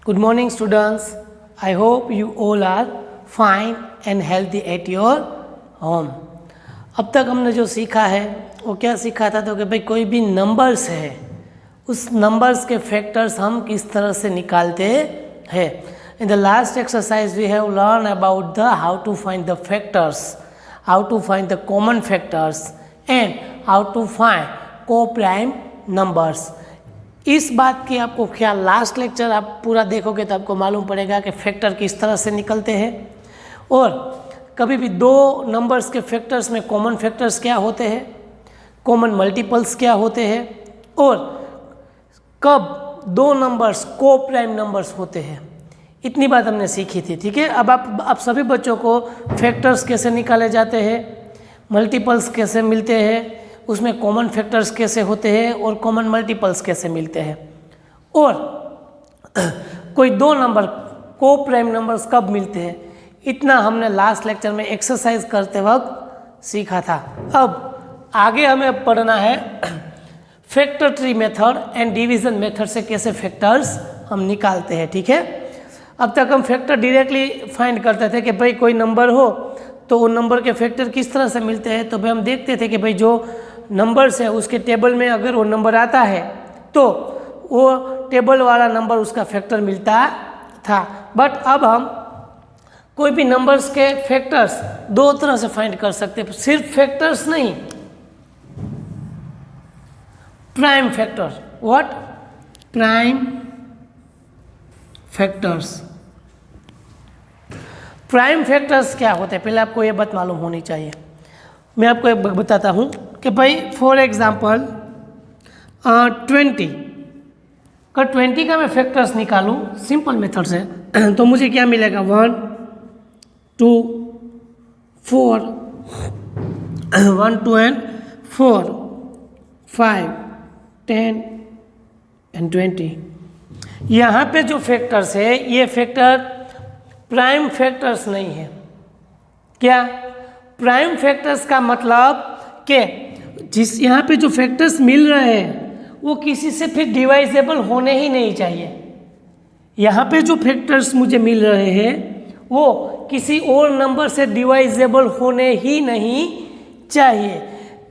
Good morning students. I hope you all are fine and healthy at your home. अब तक हमने जो सीखा है वो क्या सीखा था, तो कि भाई कोई भी नंबर्स है उस नंबर्स के फैक्टर्स हम किस तरह से निकालते हैं. In the last exercise we have learned about the how to find the factors, how to find the common factors and how to find co-prime numbers. इस बात की आपको ख्याल, लास्ट लेक्चर आप पूरा देखोगे तो आपको मालूम पड़ेगा कि फैक्टर किस तरह से निकलते हैं और कभी भी दो नंबर्स के फैक्टर्स में कॉमन फैक्टर्स क्या होते हैं, कॉमन मल्टीपल्स क्या होते हैं और कब दो नंबर्स को प्राइम नंबर्स होते हैं. इतनी बात हमने सीखी थी. ठीक है, अब आप सभी बच्चों को फैक्टर्स कैसे निकाले जाते हैं, मल्टीपल्स कैसे मिलते हैं, उसमें कॉमन फैक्टर्स कैसे होते हैं और कॉमन मल्टीपल्स कैसे मिलते हैं और कोई दो नंबर को प्राइम नंबर्स कब मिलते हैं, इतना हमने लास्ट लेक्चर में एक्सरसाइज करते वक्त सीखा था. अब आगे हमें पढ़ना है factor tree method and division method से कैसे फैक्टर्स हम निकालते हैं. ठीक है, अब तक हम फैक्टर डायरेक्टली फाइंड करते थे कि भाई कोई नंबर हो तो वो नंबर के फैक्टर किस तरह से मिलते हैं. तो भाई हम देखते थे कि भाई जो नंबर्स है उसके टेबल में अगर वो नंबर आता है तो वो टेबल वाला नंबर उसका फैक्टर मिलता था. बट अब हम कोई भी नंबर्स के फैक्टर्स दो तरह से फाइंड कर सकते हैं, सिर्फ फैक्टर्स नहीं, prime factor. What? Prime factors. Prime factors क्या होते हैं पहले आपको ये बात मालूम होनी चाहिए. मैं आपको एक बताता हूँ कि भाई फॉर एग्जांपल 20 का 20 का मैं फैक्टर्स निकालूँ सिंपल मेथड से तो मुझे क्या मिलेगा 1 2 4 1 2 एंड 4 5 10 एंड 20. यहाँ पे जो फैक्टर्स है ये फैक्टर प्राइम फैक्टर्स नहीं है. क्या? प्राइम फैक्टर्स का मतलब कि जिस यहाँ पे जो फैक्टर्स मिल रहे हैं वो किसी से फिर डिवाइजेबल होने ही नहीं चाहिए. यहाँ पे जो फैक्टर्स मुझे मिल रहे हैं वो किसी और नंबर से डिवाइजेबल होने ही नहीं चाहिए.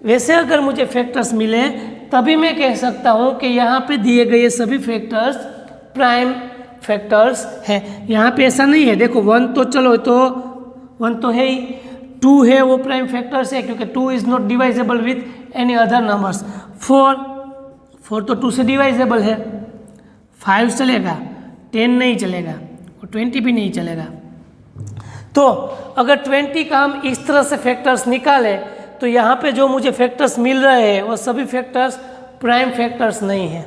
वैसे अगर मुझे फैक्टर्स मिले तभी मैं कह सकता हूँ कि यहाँ पे दिए गए सभी फैक्टर्स प्राइम फैक्टर्स हैं. यहाँ पे ऐसा नहीं है. देखो 1 तो चलो तो 1 तो है ही, 2 है वो प्राइम फैक्टर्स है क्योंकि 2 is not divisible with any other numbers. 4 तो 2 से डिवाइजेबल है. 5 चलेगा, 10 नहीं चलेगा और 20 भी नहीं चलेगा. तो अगर 20 का हम इस तरह से फैक्टर्स निकालें तो यहाँ पे जो मुझे फैक्टर्स मिल रहे हैं वो सभी फैक्टर्स प्राइम फैक्टर्स नहीं है.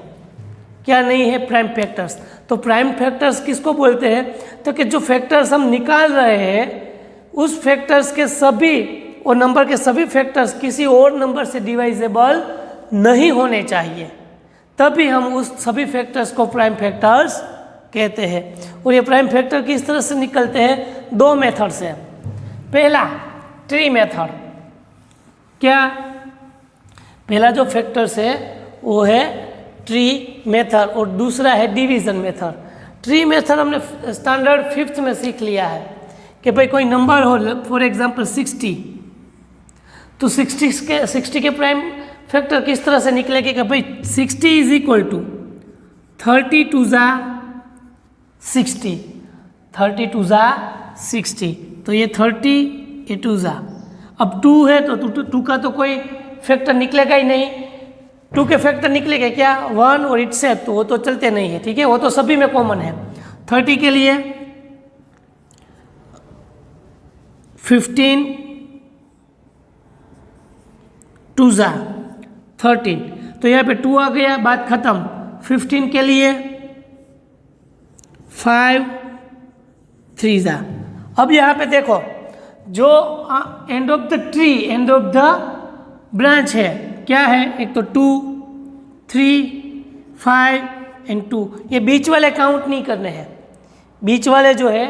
क्या नहीं है? Prime factors. तो प्राइम फैक्टर्स किसको बोलते हैं? तो कि जो फैक्टर्स हम निकाल रहे हैं उस फैक्टर्स के सभी और नंबर के सभी फैक्टर्स किसी और नंबर से डिवाइजेबल नहीं होने चाहिए, तभी हम उस सभी फैक्टर्स को प्राइम फैक्टर्स कहते हैं. और ये प्राइम फैक्टर किस तरह से निकलते हैं? दो मेथड से. पहला ट्री मेथड. क्या? पहला जो फैक्टर्स है वो है ट्री मेथड और दूसरा है डिवीज़न मेथड. ट्री मेथड हमने स्टैंडर्ड 5th में सीख लिया है कि भाई कोई नंबर हो फॉर एग्जांपल 60 तो 60 के प्राइम फैक्टर किस तरह से निकलेगा कि भाई 60 इज इक्वल टू 30 टू ज़ा 60, 30 टू ज़ा 60. तो ये 30 ये 2 ज़ा. अब 2 है तो 2 का तो कोई फैक्टर निकलेगा ही नहीं. 2 के फैक्टर निकलेगा क्या? 1 और इटसेल्फ, तो वो तो चलते नहीं है. ठीक है, वो तो सभी में कॉमन है. 30 के लिए 15 2 ज़ा 13, तो यहाँ पे 2 आ गया, बात खत्म. 15 के लिए 5 3 ज़ा. अब यहाँ पे देखो जो end of the tree, end of the branch है क्या है? एक तो 2 3 5 एंड 2. ये बीच वाले काउंट नहीं करने हैं. बीच वाले जो है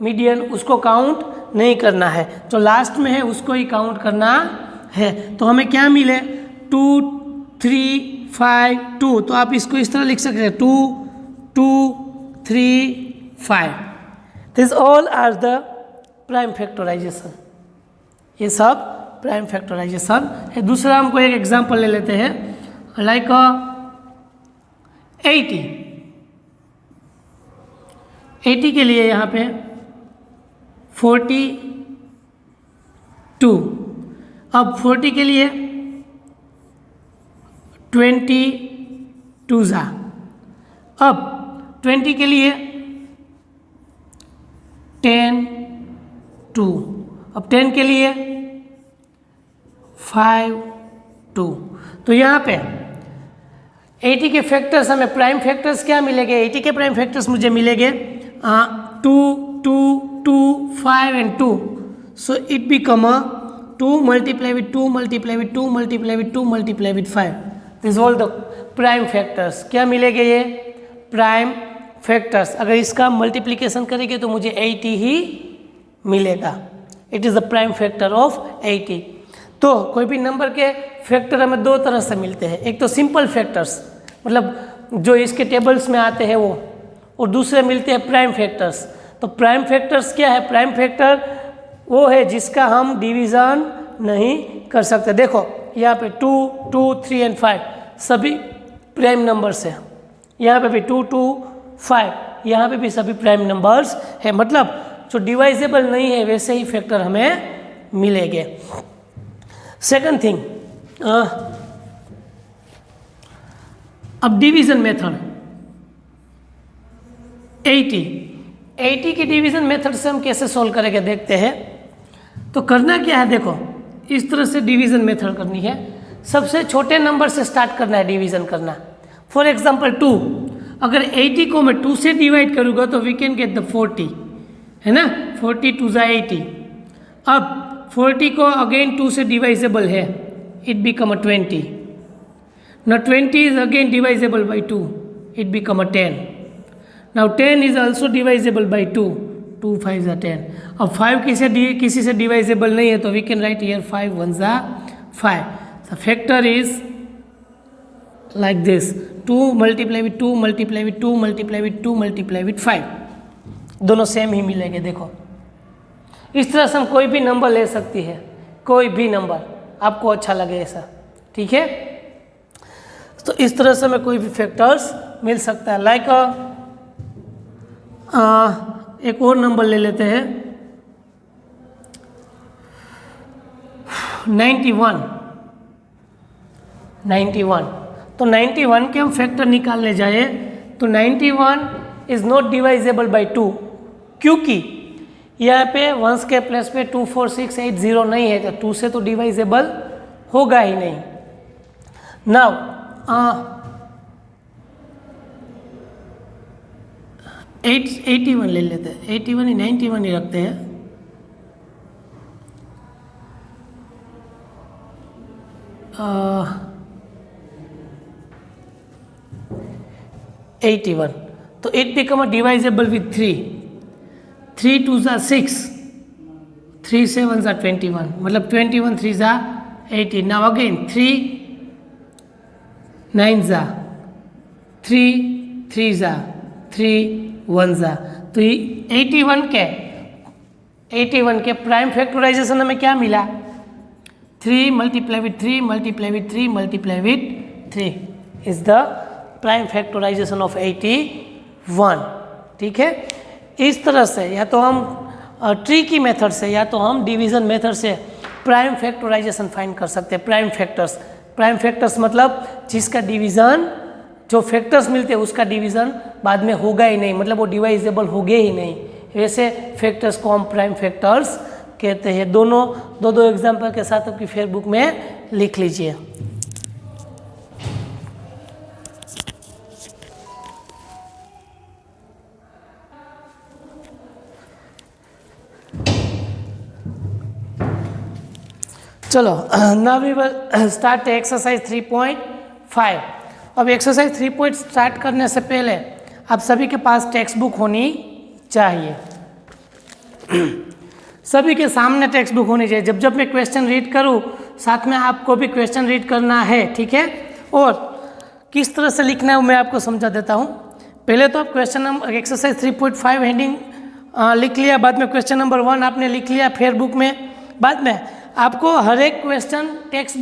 मीडियन उसको काउंट नहीं करना है, जो लास्ट में है उसको ही काउंट करना है. तो हमें क्या मिले? 2 3 5 2. तो आप इसको इस तरह लिख सकते हैं 2 2 3, 5. These all are the prime factorization, ये सब प्राइम फैक्टराइजेशन है। दूसरा हमको एक एग्जांपल ले लेते हैं, लाइक 80 के लिए यहाँ पे 42, अब 40 के लिए 22 जा, अब 20 के लिए 10, 2, अब 10 के लिए 5, 2। तो यहाँ पे 80 के फैक्टर्स हमें प्राइम फैक्टर्स क्या मिलेंगे, 80 के प्राइम फैक्टर्स मुझे मिलेंगे 2, 2, 2, 5 and 2. So it become 2 multiply with 2 multiply with 2 multiply with 2 multiply with 5. This all the prime factors. क्या मिलेंगे ये प्राइम फैक्टर्स। अगर इसका मल्टीप्लिकेशन करेंगे तो मुझे 80 ही मिलेगा। It is the prime factor of 80। तो कोई भी नंबर के फैक्टर हमें दो तरह से मिलते हैं, एक तो सिंपल फैक्टर्स मतलब जो इसके टेबल्स में आते हैं वो, और दूसरे मिलते हैं प्राइम फैक्टर्स। तो प्राइम फैक्टर्स क्या है, प्राइम फैक्टर वो है जिसका हम डिवीज़न नहीं कर सकते। देखो यहाँ पे 2, 2, 3 and 5 सभी प्राइम नंबर्स हैं, यहाँ पे भी 2, 2, 5, यहाँ पे भी सभी प्राइम नंबर्स है, मतलब जो डिवाइजेबल नहीं है वैसे ही फैक्टर हमें मिलेंगे। सेकंड थिंग, अब डिवीजन मेथड 80 की डिवीजन मेथड से हम कैसे सॉल्व करेंगे देखते हैं। तो करना क्या है, देखो इस तरह से डिवीजन मेथड करनी है। सबसे छोटे नंबर से स्टार्ट करना है डिवीजन करना। फॉर एग्जांपल 2, अगर 80 को मैं 2 से डिवाइड करूँगा तो वी कैन गेट द 40, है ना, 40 2 जा 80। अब 40 को अगेन 2 से डिवाइजेबल है, it become 20। Now 20 is again divisible by 2, it become 10. Now 10 is also divisible by 2, 2 5 are 10. अब 5 किसी से divisible नहीं है तो we can write here 5 1s are 5. The factor is like this, 2 multiply with 2 multiply with 2 multiply with 2 multiply with 5, दोनों same ही मिलेंगे। देखो इस तरह से हम कोई भी नंबर ले सकती है, कोई भी नंबर आपको अच्छा लगे ऐसा, ठीक है। तो इस तरह से हमें कोई भी फैक्टर्स मिल सकता है। लाइक एक और नंबर ले लेते हैं 91। तो 91 के हम फैक्टर निकालने जाए तो 91 इज़ नॉट डिवाइजेबल बाय 2, क्योंकि यहाँ पे वंस के प्लेस पे 2 4 6 8 0 नहीं है, तो 2 से तो डिवाइजेबल होगा ही नहीं। नाउ 81 ले लेते हैं, 81 ही 91 ही रखते हैं। 81, तो इट बिकम डिवाइजेबल विथ 3, 3 2 जा 6, 3 7 जा 21, मतलब 21 3 जा 80। नाउ अगेन 3 9 जा 3, 3 जा 3 1 जा। तो 81 के प्राइम फैक्टराइजेशन हमें क्या मिला, 3 multiply with 3 multiply with 3 multiply with 3 is the prime factorization of 81, ठीक है। इस तरह से या तो हम ट्री की मेथड से या तो हम डिवीजन मेथड से प्राइम फैक्टराइजेशन फाइंड कर सकते हैं। प्राइम फैक्टर्स मतलब जिसका डिवीज़न, जो फैक्टर्स मिलते हैं उसका डिवीज़न बाद में होगा ही नहीं, मतलब वो डिवाइजेबल होंगे ही नहीं, वैसे फैक्टर्स को हम प्राइम फैक्टर्स कहते हैं। दो एग्जाम्पल के साथ आपकी फेसबुक में लिख लीजिए। चलो now we will start exercise 3.5। अब एक्सरसाइज 3 स्टार्ट करने से पहले आप सभी के पास टेक्स्ट बुक होनी चाहिए, सभी के सामने टेक्स्ट बुक होनी चाहिए। जब मैं क्वेश्चन रीड करूँ साथ में आपको भी क्वेश्चन रीड करना है, ठीक है। और किस तरह से लिखना है वो मैं आपको समझा देता हूँ। पहले तो आप क्वेश्चन नंबर एक्सरसाइज 3.5 हेडिंग लिख लिया, बाद में क्वेश्चन नंबर 1 आपने लिख लिया फेयर बुक में। बाद में आपको हर एक क्वेश्चन टेक्स्ट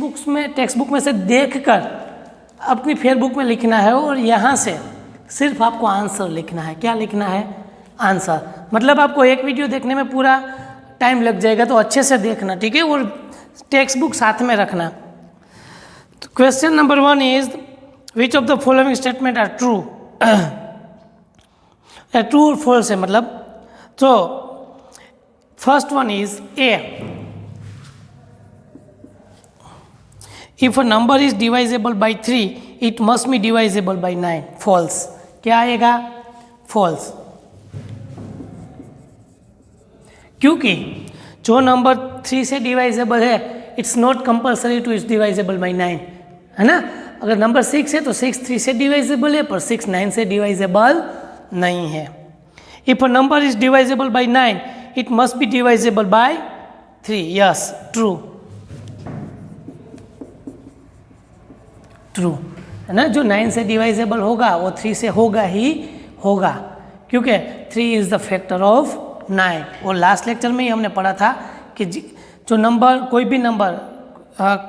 बुक में से देखकर अपनी फेयर बुक में लिखना है, और यहाँ से सिर्फ आपको आंसर लिखना है। क्या लिखना है? आंसर। मतलब आपको एक वीडियो देखने में पूरा टाइम लग जाएगा, तो अच्छे से देखना, ठीक है, और टेक्स्ट बुक साथ में रखना। तो question number 1 is which of the following statement are true. True और फॉल्स है मतलब। तो first one is A, if a number is divisible by 3 it must be divisible by 9। False. क्या आएगा? फॉल्स। क्योंकि जो नंबर 3 से डिवाइजेबल है it's not compulsory two is divisible by 9, है ना। अगर नंबर 6 है तो 6 3 से डिवाइजेबल है, पर 6 9 से डिवाइजेबल नहीं है। If a number is divisible by 9 it must be divisible by 3। Yes, true, true, है ना। जो 9 से डिवाइजेबल होगा वो 3 से होगा ही होगा, क्योंकि 3 इज द फैक्टर ऑफ 9। और लास्ट लेक्चर में ही हमने पढ़ा था कि जो नंबर, कोई भी नंबर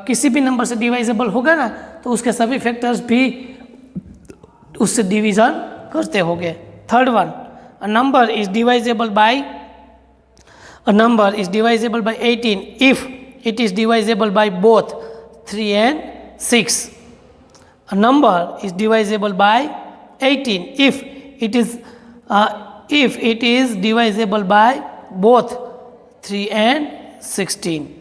किसी भी नंबर से डिवाइजेबल होगा ना, तो उसके सभी फैक्टर्स भी उससे डिवीजन करते होंगे। Third one, a number is divisible by 18 if it is divisible by both 3 and 6. A number is divisible by 18 if it is divisible by both 3 and 16.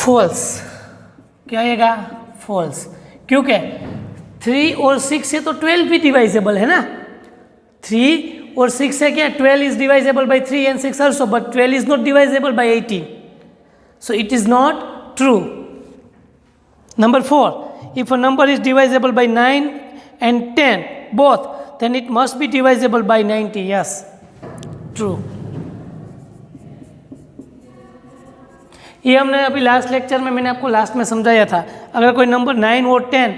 False. क्या आएगा? फॉल्स, क्योंकि 3 और 6 से तो 12 भी डिवाइजेबल है ना। 3 और 6 से क्या? 12 is divisible by 3 and 6 also, but 12 is not divisible by 18, so it is not true. Number 4, if a number is divisible by 9 and 10 both, then it must be divisible by 90. Yes, true. ये हमने अभी last lecture में, मैंने आपको last में समझाया था। अगर कोई नंबर 9 और 10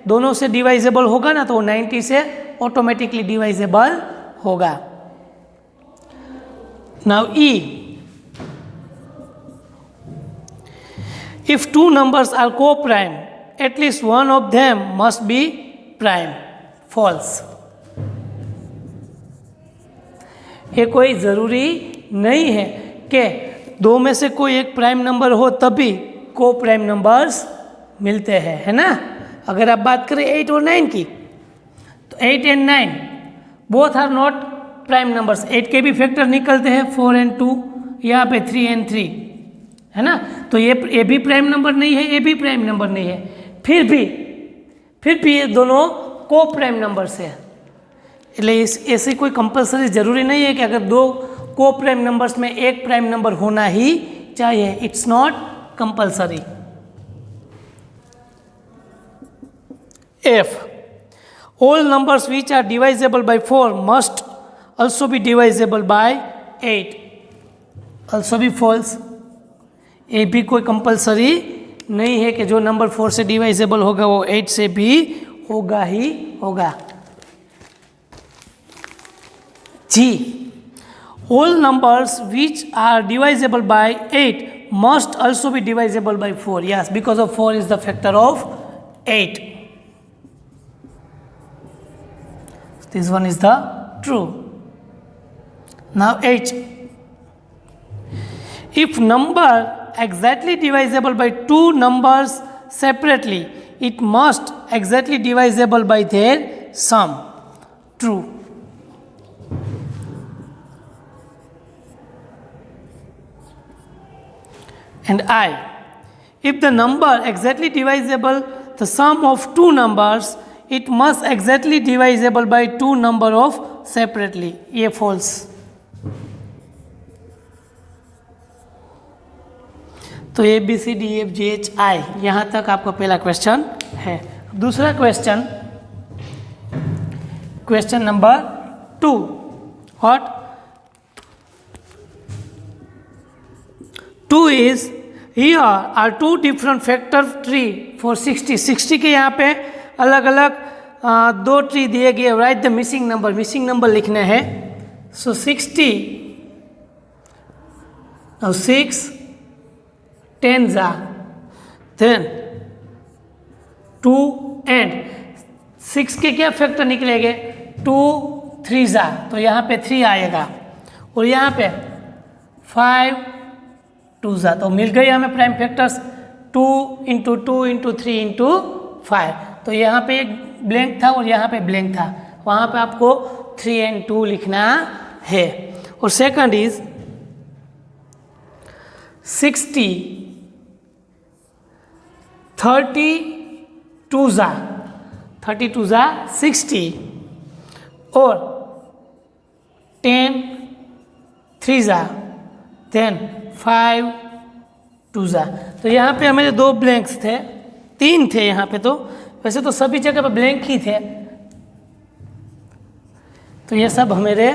दोनों से डिवाइजेबल होगा ना, तो वो 90 से ऑटोमेटिकली डिवाइजेबल होगा। Now E, if 2 numbers are coprime at least one of them must be prime. False. ये कोई ज़रूरी नहीं है कि 2 में से कोई एक प्राइम नंबर हो तभी को प्राइम नंबर्स मिलते हैं, है ना। अगर आप बात करें 8 और 9 की, तो 8 and 9 both are not prime numbers. 8 के भी फैक्टर निकलते हैं 4 and 2, यहाँ पे 3 and 3, है ना। तो ये भी प्राइम नंबर नहीं है, ये भी प्राइम नंबर नहीं है, फिर भी ये दोनों को प्राइम नंबर्स है। इसलिए ऐसी कोई कंपलसरी ज़रूरी नहीं है कि अगर 2 को प्राइम नंबर्स में एक प्राइम नंबर होना ही चाहिए। It's not compulsory. F, all numbers which are divisible by 4 must also be divisible by 8। Also भी फॉल्स। ये भी कोई कंपलसरी नहीं है कि जो नंबर 4 से डिवाइजेबल होगा वो 8 से भी होगा ही होगा। जी, all numbers which are divisible by 8 must also be divisible by 4. Yes, because of 4 is the factor of 8. This one is the true. Now H, if number exactly divisible by 2 numbers separately, it must exactly divisible by their sum. True. And I, if the number exactly divisible the sum of 2 numbers, it must exactly divisible by 2 number of separately. ये false. तो A B C D E F G H I यहाँ तक आपका पहला question है। दूसरा question number 2, what 2 is here are two different factor tree for 60. 60 के यहाँ पे अलग अलग दो ट्री दिए गए. Right the missing number. Missing number लिखना है. सो 60. Now 6 10s are, then 2 and 6 के क्या फैक्टर निकलेंगे? 2 3s are, तो यहाँ पे 3 आएगा और यहाँ पे 5 2s are. तो मिल गई हमें prime factors 2 into 2 into 3 into 5. तो यहाँ पे एक ब्लैंक था और यहाँ पे ब्लैंक था. वहाँ पे आपको 3 and 2 लिखना है. और second is 60 32s are, 32s are 60 और 10 3s are, then 5 2s are. तो यहाँ पे हमें दो ब्लैंक्स थे, 3 थे यहाँ पे. तो वैसे तो सभी जगह पे ब्लैंक ही थे. तो ये सब हमारे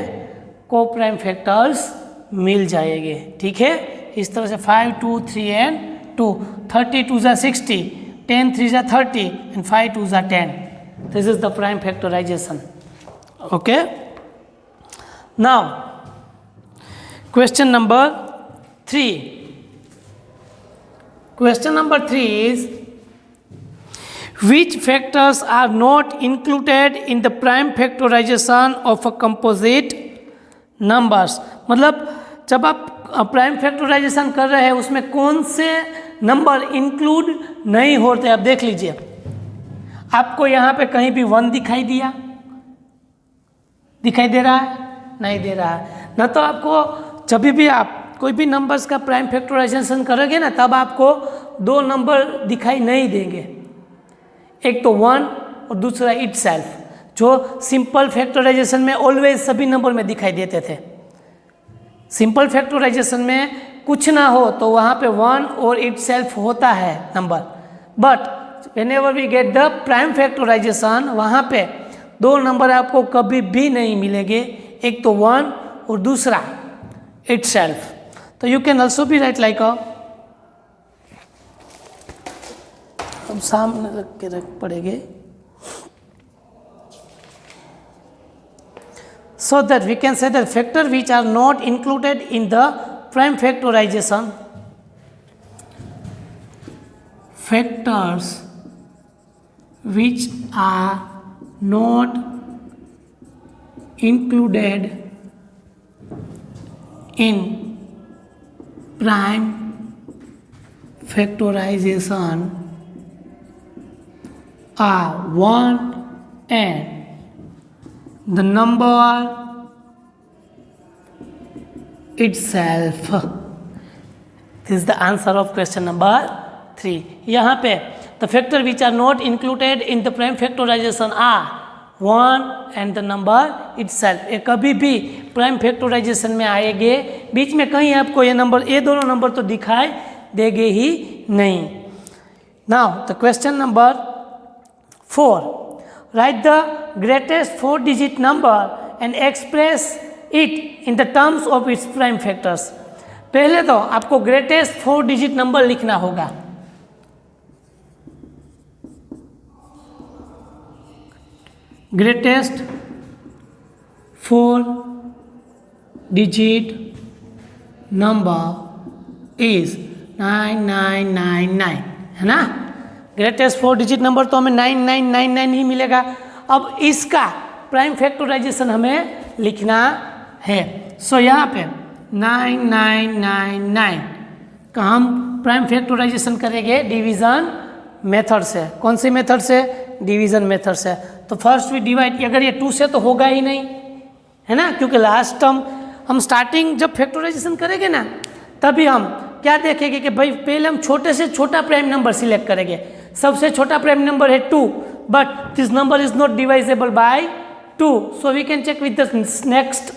को प्राइम फैक्टर्स मिल जाएंगे. ठीक है, इस तरह से 5 2 3 and 2. 32s are 60, 10 3s are 30 and 5 2s are 10. This is the prime factorization. Okay. Now question number 3. Question number 3 is which factors are not included in the prime factorization of a composite numbers. मतलब जब आप prime factorisation कर रहे हैं उसमें कौन से number include नहीं होते. आप देख लीजिए, आपको यहाँ पे कहीं भी 1 दिखाई दे रहा है? नहीं दे रहा है ना. तो आपको जब भी आप कोई भी नंबर्स का प्राइम फैक्टराइजेशन करोगे ना, तब आपको दो नंबर दिखाई नहीं देंगे. एक तो 1 और दूसरा इट सेल्फ, जो सिंपल फैक्टराइजेशन में ऑलवेज सभी नंबर में दिखाई देते थे. सिंपल फैक्टराइजेशन में कुछ ना हो तो वहाँ पे 1 और इट सेल्फ होता है number. But whenever we get the prime factorization, वहाँ पे दो नंबर आपको कभी भी नहीं मिलेंगे. एक तो 1 और दूसरा इट सेल्फ. तो you can also be right like अब सामने रख के रख पड़ेंगे. So that we can say that factors which are not included in the prime factorization, factors which are not included in prime factorization are 1 and the number itself. This is the answer of question number 3. यहाँ पे the factor which are not included in the prime factorization are 1 and the number itself. ये कभी भी prime factorisation में आएंगे, बीच में कहीं आपको ये नंबर, ये दोनों नंबर तो दिखाई देंगे ही नहीं. Now the question number 4. Write the greatest 4-digit number and express it in the terms of its prime factors. पहले तो आपको ग्रेटेस्ट 4-digit नंबर लिखना होगा. ग्रेटेस्ट 4-digit नंबर इज 9999, है ना. ग्रेटेस्ट 4-digit नंबर तो हमें 9999 ही मिलेगा. अब इसका प्राइम फैक्टराइजेशन हमें लिखना है. सो यहाँ पे 9999 का हम प्राइम फैक्टराइजेशन करेंगे डिवीज़न मेथड से. कौन सी मेथड से? डिवीज़न मेथड से. तो फर्स्ट वी डिवाइड, अगर ये 2 से तो होगा ही नहीं, है ना, क्योंकि लास्ट टर्म हम स्टार्टिंग जब फैक्टराइजेशन करेंगे ना, तभी हम क्या देखेंगे कि भाई पहले हम छोटे से छोटा प्राइम नंबर सिलेक्ट करेंगे. सबसे छोटा प्राइम नंबर है 2, but this number is not divisible by 2, so we can check with the next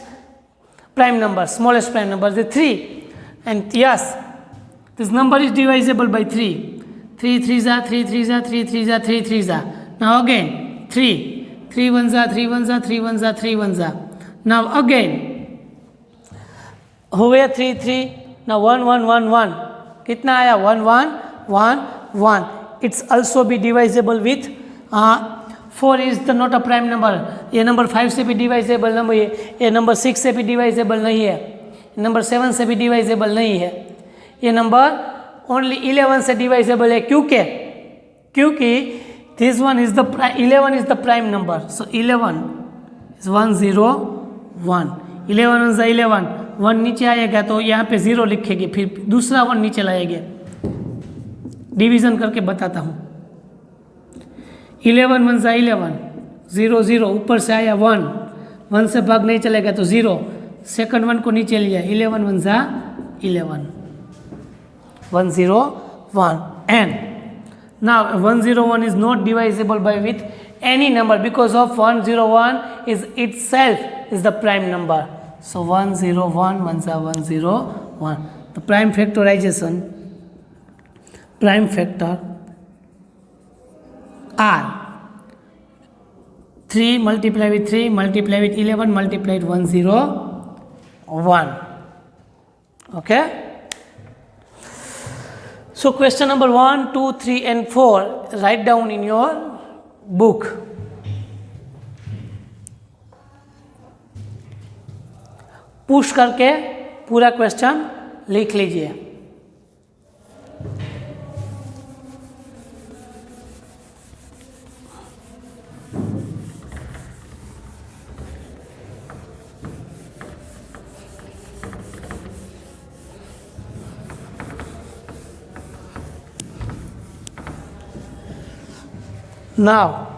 prime number, smallest prime number is 3, and yes, this number is divisible by 3. 3 3s are 3 3s are 3 3s are 3 3s are. Now again 3 3 1s are 3 1s are 3 1s are 3 1s are. Now again, where 3 3, now 1 1 1 1. कितना आया 1 1 1 1. It's also be divisible with 4 is the not a prime number. ये number 5 से भी divisible number है, ये number 6 से भी divisible नहीं है, नंबर 7 से भी डिवाइजेबल नहीं है, ये नंबर ओनली 11 से डिवाइजेबल है. क्योंकि this one is the 11 is the prime number. So 11 is 1 0 1. 11 1 11, 1 नीचे आएगा तो यहाँ पे 0 लिखेंगे, फिर दूसरा 1 नीचे लाएंगे. डिवीज़न करके बताता हूँ. 11 1 11, 0 0, ऊपर से आया 1, 1 से भाग नहीं चलेगा तो 0, सेकंड 1 को नीचे लिया. 11 1 11, 1 0 1. And now 1 0 1 is not divisible by with any number because of 1 0 1 is itself is the prime number. So 1 0 1 1 0 1. The prime factorization, prime factor are 3 multiply with 3 multiply with 11 multiply with 1 0 1. Okay. So question number 1 2 3 and 4 write down in your book. Push करके पूरा question लिख लीजिए. Now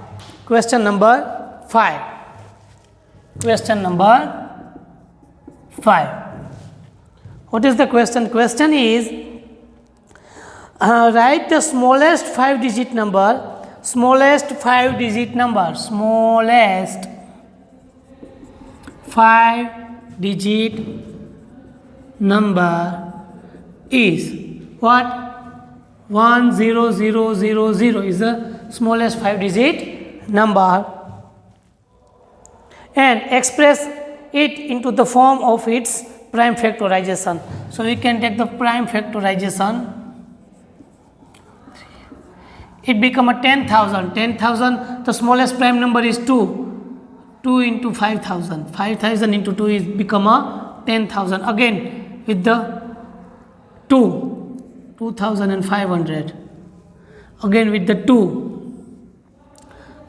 question number 5. Question number 5. What is the question? Question is write the smallest 5-digit number. Smallest 5-digit number. Smallest 5-digit number is what? 1 0 0 0 0 is the smallest 5-digit number, and express it into the form of its prime factorization. So we can take the prime factorization. It become a 10,000. 10,000, the smallest prime number is 2. 2 into 5,000. 5,000 into 2 is become a 10,000. Again with the 2, 2,500. Again with the 2,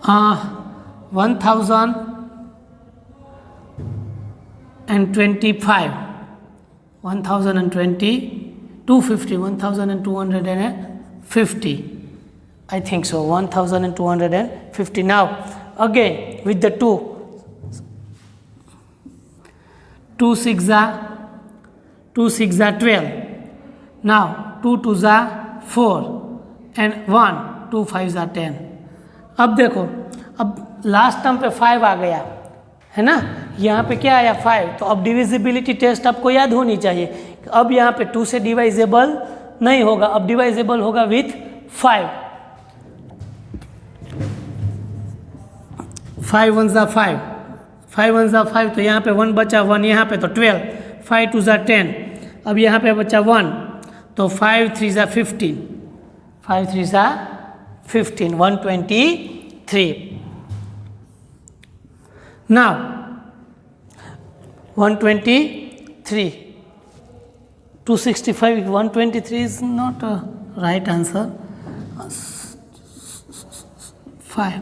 1,025. 1,020, 250, 1,250. I think so. 1,250. Now again with the 2, 2 6 are 12. Now 2 2 are 4 and 1 2 5 are 10. अब देखो, अब last term पे 5 आ गया है ना, यहाँ पे क्या आया 5. तो अब डिविजिबिलिटी टेस्ट आपको याद होनी चाहिए. अब यहाँ पे 2 से डिवाइजेबल नहीं होगा, अब डिवाइजेबल होगा विथ 5. 5 1 जा 5, 5 1 जा 5, तो यहाँ पे 1 बचा, 1 यहाँ पे तो 12. 5 2 जा 10. अब यहाँ पे बचा 1, तो 5 3 जा 15. 5 3 जा 15, 123. Now 123, 265, 123 is not a right answer. 5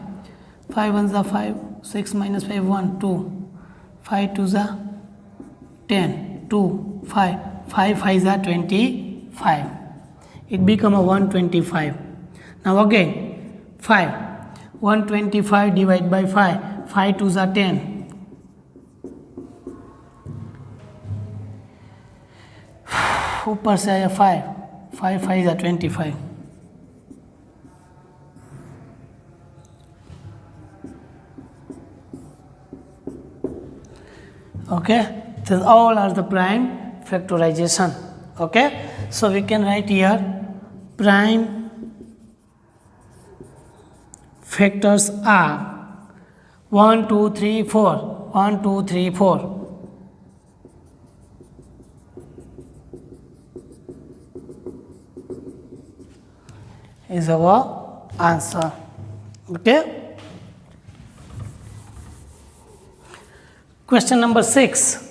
1 जा 5, 6 minus 5 1 2, 5 2 जा 10, 2 5, 5 5 जा 25. It become a 125. Now again 5, 125 divided by 5, 5 2 जा 10. ऊपर से आया 5, 5 5 जा 25. Okay, these all are the prime factorization. Okay, so we can write here prime factors are 1 2 3 4, 1 2 3 4. is our answer. Okay. Question number 6.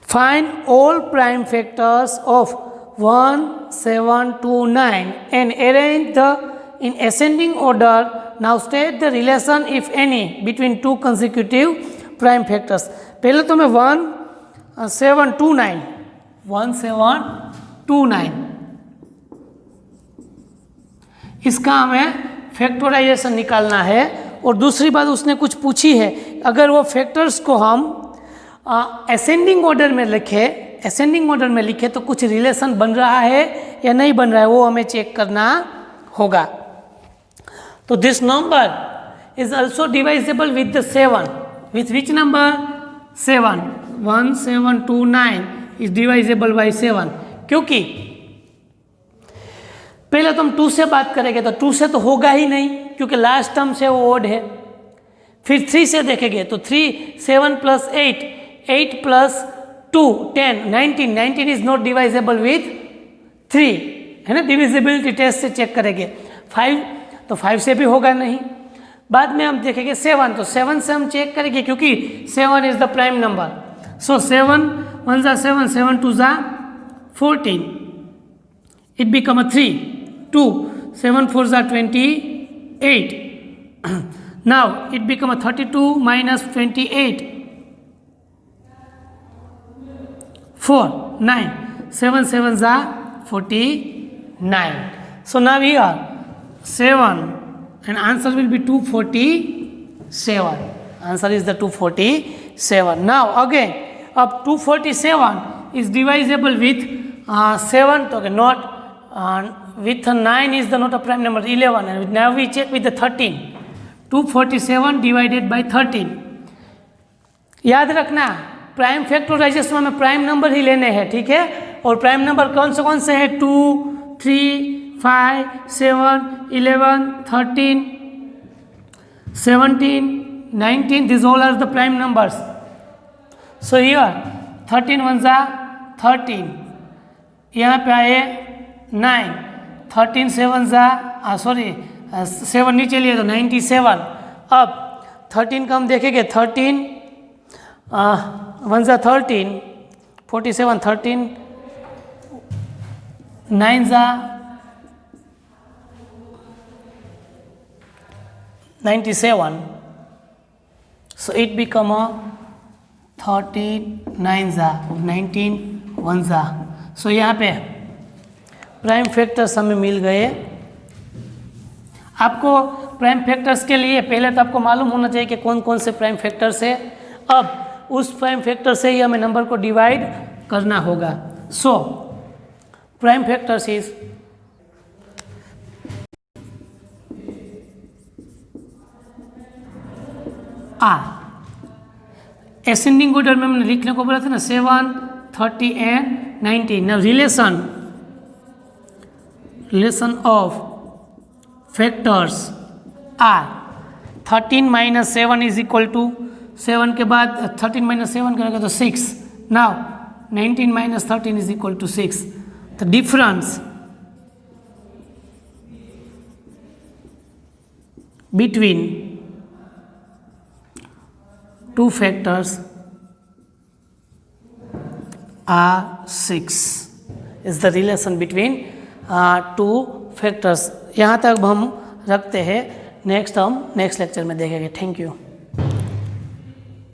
Find all prime factors of 1, 7, 2, 9 and arrange the in ascending order. Now state the relation, if any, between two consecutive prime factors. पहले तो मैं 1, 7, 2, 9 1, 7, 2, 9 इसका हमें factorisation निकालना है। और दूसरी बात उसने कुछ पूछी है, अगर वो फैक्टर्स को हम असेंडिंग ऑर्डर में लिखे तो कुछ रिलेशन बन रहा है या नहीं बन रहा है, वो हमें चेक करना होगा। तो this number is also divisible with the 7, with which number 7, 1, 7, 2, 9 is divisible by 7, क्योंकि पहले तो हम 2 से बात करेंगे तो 2 से तो होगा ही नहीं क्योंकि लास्ट टर्म से वो ओड है। फिर 3 से देखेंगे तो 3, 7 plus 8, 8 plus 2, 10, 19, 19 is not divisible with 3, है ना, डिविजिबिलिटी टेस्ट से चेक करेंगे। 5 तो 5 से भी होगा नहीं। बाद में हम देखेंगे 7, तो 7 से हम चेक करेंगे क्योंकि 7 इज द प्राइम नंबर। सो 7 1 जा 7, 7 2 जा 14, इट बिकम अ 3, 2, 7 4 जा 28, now it become a 32 minus 28, 4, 9, 7 7 जा 49. So now here 7 and answer will be 247. Answer is the 247. Now again up 247 is divisible with 7, okay, not with 9 is the not a prime number, 11, and now we check with the 13. 247 divided by 13। याद रखना prime factorisation में हमें prime number ही लेने हैं, ठीक है। और prime number कौन से हैं? 2, 3, 5, 7, 11, 13, 17, 19, these all are the prime numbers. So here 13 1 जा 13, यहाँ पे आए 9, 13 7 जा 7 नीचे लिए तो 97। अब 13 का हम देखेंगे, 13 1 जा 13, 47, 13 9 जा 97, so it become a 39 जा 19 1 जा। सो यहाँ पे प्राइम फैक्टर्स हमें मिल गए। आपको प्राइम फैक्टर्स के लिए पहले तो आपको मालूम होना चाहिए कि कौन कौन से प्राइम फैक्टर्स है। अब उस प्राइम फैक्टर से ही हमें नंबर को डिवाइड करना होगा। So prime factors is ascending order में हमने लिखने को बोला था ना, 7, 30 and 19। Now relation of factors are 13 minus 7 is equal to 7 के बाद 13 माइनस 7 करेंगे तो 6। Now 19 minus 13 is equal to 6। The difference between two factors are 6 is the relation between two factors। यहाँ तक हम रखते हैं, नेक्स्ट हम नेक्स्ट लेक्चर में देखेंगे। Thank you.